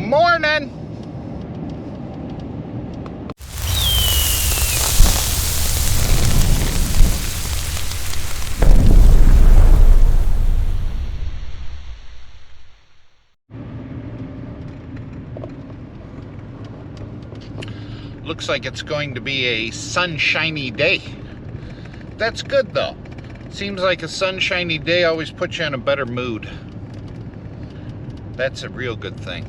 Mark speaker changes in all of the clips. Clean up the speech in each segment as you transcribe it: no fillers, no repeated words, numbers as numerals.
Speaker 1: Morning! Looks like it's going to be a sunshiny day. That's good though. Seems like a sunshiny day always puts you in a better mood. That's a real good thing.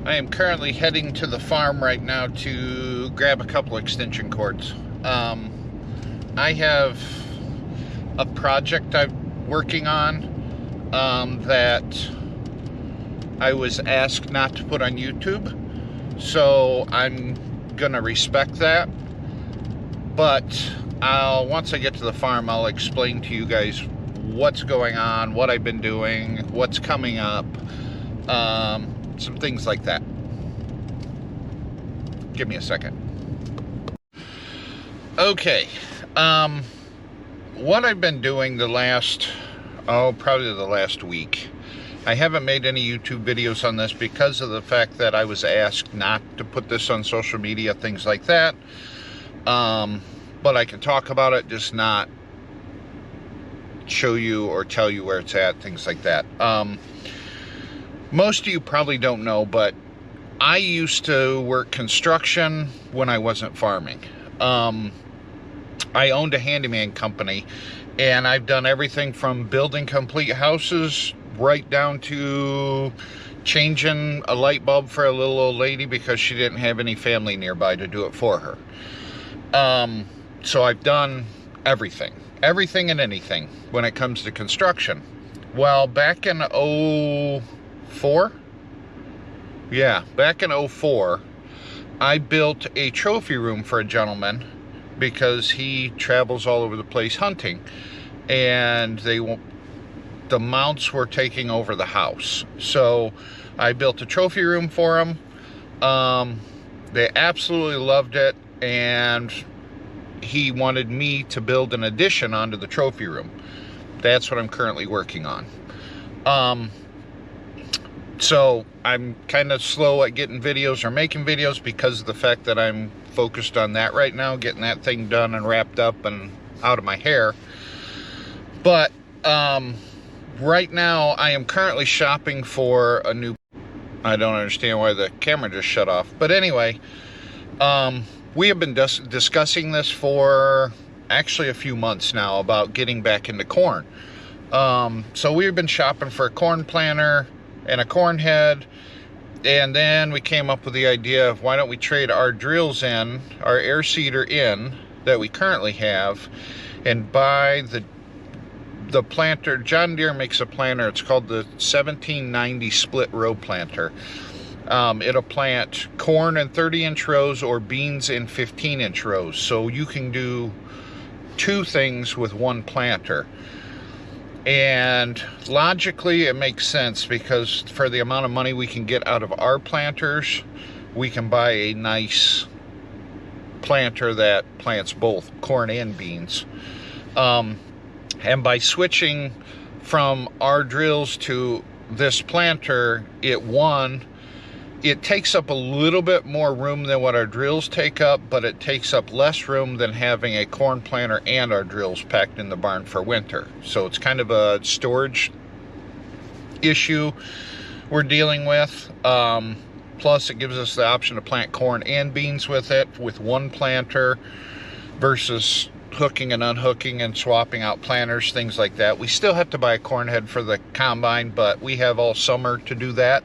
Speaker 1: I am currently heading to the farm right now to grab a couple extension cords. I have a project I'm working on that I was asked not to put on YouTube. So I'm gonna respect that, but once I get to the farm, I'll explain to you guys what's going on, what I've been doing, what's coming up, some things like that. Give me a second. Okay, what I've been doing the last, probably the last week. I haven't made any YouTube videos on this because of the fact that I was asked not to put this on social media, things like that. But I can talk about it, just not show you or tell you where it's at, things like that. Most of you probably don't know, but I used to work construction when I wasn't farming. I owned a handyman company, and I've done everything from building complete houses right down to changing a light bulb for a little old lady because she didn't have any family nearby to do it for her. So I've done everything and anything when it comes to construction. Well, back in 04, I built a trophy room for a gentleman because he travels all over the place hunting, and the mounts were taking over the house. So I built a trophy room for him. They absolutely loved it, and he wanted me to build an addition onto the trophy room. That's what I'm currently working on. So I'm kind of slow at getting videos or making videos because of the fact that I'm focused on that right now, getting that thing done and wrapped up and out of my hair. But right now, I am currently shopping for a new... I don't understand why the camera just shut off. But anyway, we have been discussing this for actually a few months now about getting back into corn. So we've been shopping for a corn planter and a corn head. And then we came up with the idea of why don't we trade our drills in, our air seeder in, that we currently have, and buy the planter. John Deere makes a planter. It's called the 1790 split row planter. It'll plant corn in 30-inch rows or beans in 15-inch rows. So you can do two things with one planter. And logically, it makes sense because for the amount of money we can get out of our planters, we can buy a nice planter that plants both corn and beans. And by switching from our drills to this planter, it takes up a little bit more room than what our drills take up, but it takes up less room than having a corn planter and our drills packed in the barn for winter. So it's kind of a storage issue we're dealing with. Plus, it gives us the option to plant corn and beans with it, with one planter, versus hooking and unhooking and swapping out planters, things like that. We still have to buy a corn head for the combine, but we have all summer to do that.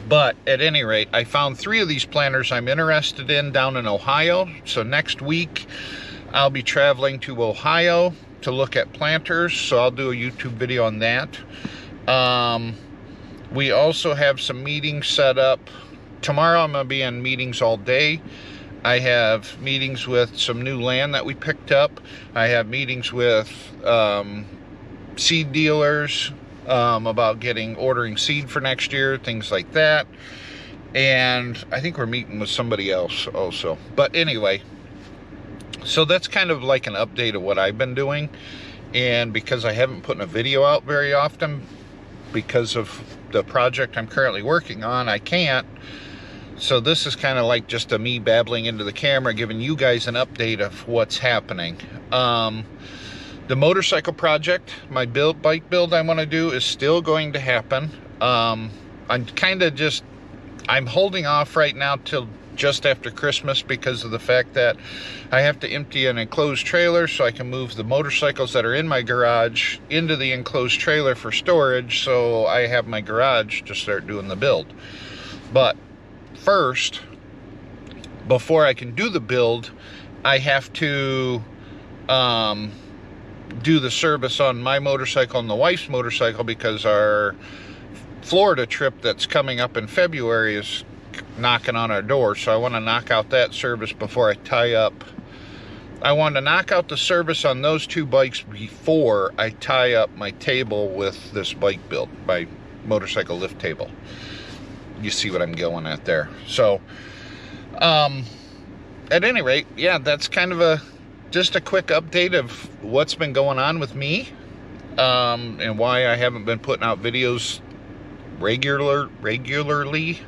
Speaker 1: But at any rate, I found 3 of these planters I'm interested in down in Ohio. So next week I'll be traveling to Ohio to look at planters, so I'll do a YouTube video on that. We also have some meetings set up. Tomorrow I'm going to be in meetings all day. I have meetings with some new land that we picked up. I have meetings with seed dealers about ordering seed for next year, things like that. And I think we're meeting with somebody else also. But anyway, so that's kind of like an update of what I've been doing. And because I haven't put a video out very often, because of the project I'm currently working on, I can't. So this is kind of like just a me babbling into the camera, giving you guys an update of what's happening. The motorcycle project, my bike build I want to do, is still going to happen. I'm holding off right now till just after Christmas because of the fact that I have to empty an enclosed trailer so I can move the motorcycles that are in my garage into the enclosed trailer for storage, so I have my garage to start doing the build. But first, before I can do the build, I have to do the service on my motorcycle and the wife's motorcycle, because our Florida trip that's coming up in February is knocking on our door. So I want to knock out that service before I tie up. I want to knock out the service on those two bikes before I tie up my table with this bike build, my motorcycle lift table. You see what I'm going at there. So at any rate, yeah, that's kind of just a quick update of what's been going on with me, and why I haven't been putting out videos regularly.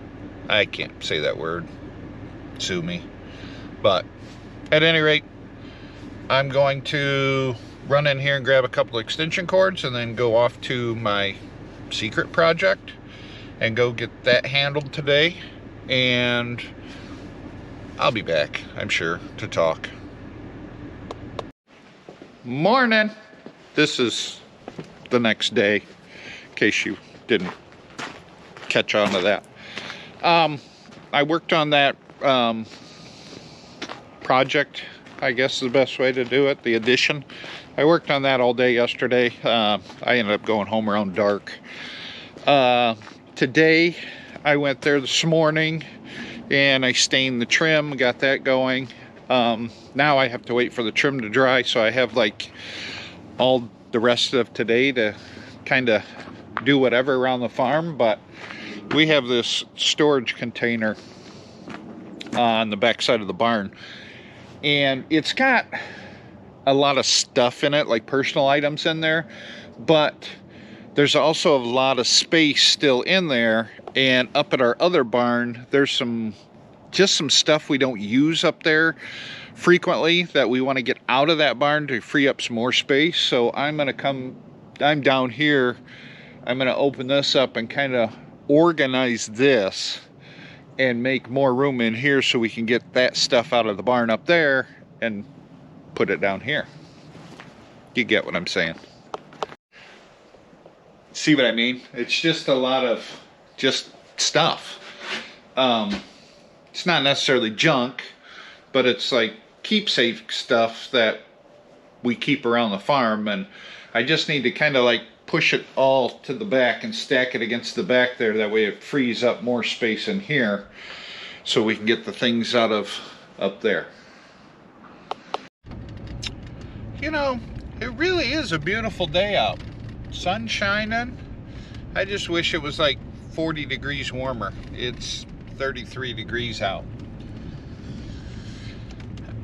Speaker 1: I can't say that word, sue me. But at any rate, I'm going to run in here and grab a couple extension cords and then go off to my secret project and go get that handled today, and I'll be back, I'm sure, to talk. Morning. This is the next day, in case you didn't catch on to that. I worked on that project, I guess is the best way to do it, the addition. I worked on that all day yesterday. I ended up going home around dark. Today, I went there this morning and I stained the trim, got that going. Now I have to wait for the trim to dry, so I have like all the rest of today to kind of do whatever around the farm. But we have this storage container on the back side of the barn, and it's got a lot of stuff in it, like personal items in there, but there's also a lot of space still in there. And up at our other barn, there's some stuff we don't use up there frequently that we want to get out of that barn to free up some more space. So I'm down here, I'm going to open this up and kind of organize this and make more room in here so we can get that stuff out of the barn up there and put it down here. You get what I'm saying? See what I mean? It's just a lot of just stuff. It's not necessarily junk, but it's like keepsake stuff that we keep around the farm, and I just need to kind of like push it all to the back and stack it against the back there. That way it frees up more space in here so we can get the things out of up there. You know, it really is a beautiful day out. Sun shining. I just wish it was like 40 degrees warmer. It's 33 degrees out.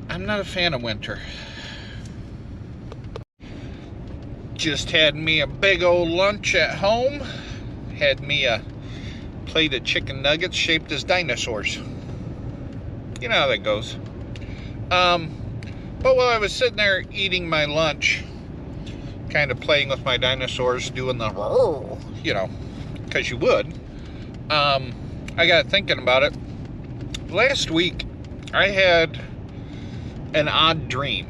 Speaker 1: I'm not a fan of winter. Just had me a big old lunch at home. Had me a plate of chicken nuggets shaped as dinosaurs. You know how that goes. But while I was sitting there eating my lunch, kind of playing with my dinosaurs, doing the, you know, because you would, I got thinking about it. Last week, I had an odd dream.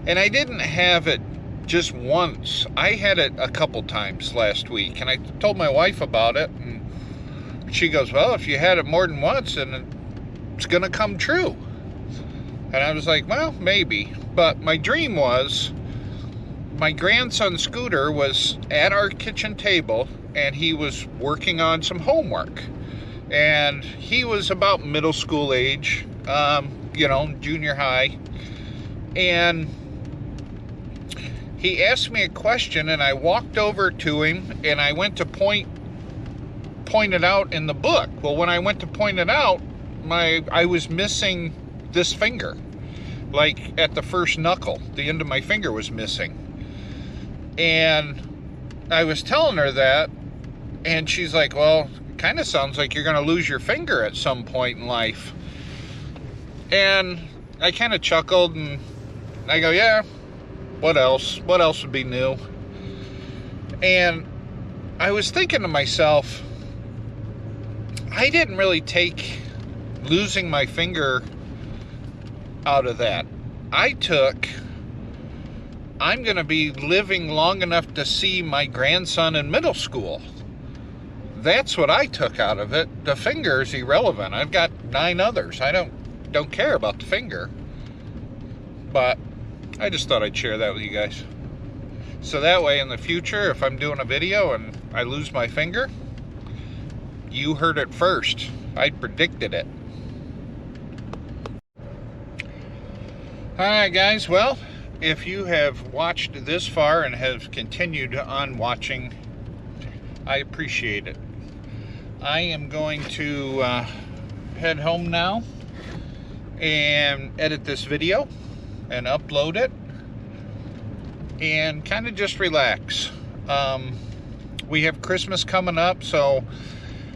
Speaker 1: And I didn't have it just once. I had it a couple times last week. And I told my wife about it. And she goes, well, if you had it more than once, then it's going to come true. And I was like, well, maybe. But my dream was, my grandson Scooter was at our kitchen table and he was working on some homework. And he was about middle school age, you know, junior high. And he asked me a question, and I walked over to him and I went to point it out in the book. Well, when I went to point it out, I was missing this finger. Like at the first knuckle, the end of my finger was missing. And I was telling her that, And she's like, well, it kind of sounds like you're going to lose your finger at some point in life. And I kind of chuckled, and I go, yeah, what else? What else would be new? And I was thinking to myself, I didn't really take losing my finger out of that. I took, I'm going to be living long enough to see my grandson in middle school. That's what I took out of it. The finger is irrelevant. I've got 9 others. I don't care about the finger. But I just thought I'd share that with you guys. So that way in the future, if I'm doing a video and I lose my finger, you heard it first. I predicted it. Alright guys, well, if you have watched this far and have continued on watching, I appreciate it. I am going to head home now and edit this video and upload it and kind of just relax. We have Christmas coming up, so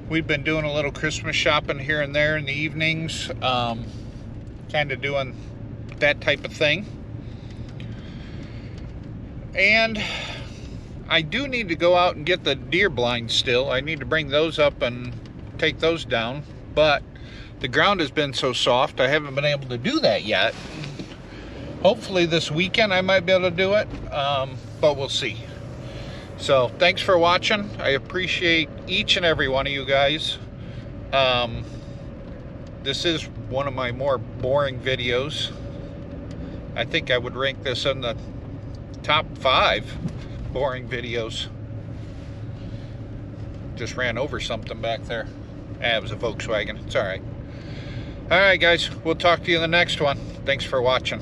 Speaker 1: we've been doing a little Christmas shopping here and there in the evenings, kind of doing that type of thing. And I do need to go out and get the deer blinds still. I need to bring those up and take those down, but the ground has been so soft I haven't been able to do that yet. Hopefully this weekend I might be able to do it, but we'll see. So thanks for watching. I appreciate each and every one of you guys. This is one of my more boring videos. I think I would rank this in the top 5 boring videos. Just ran over something back there. It was a Volkswagen. It's alright. Alright guys, we'll talk to you in the next one. Thanks for watching.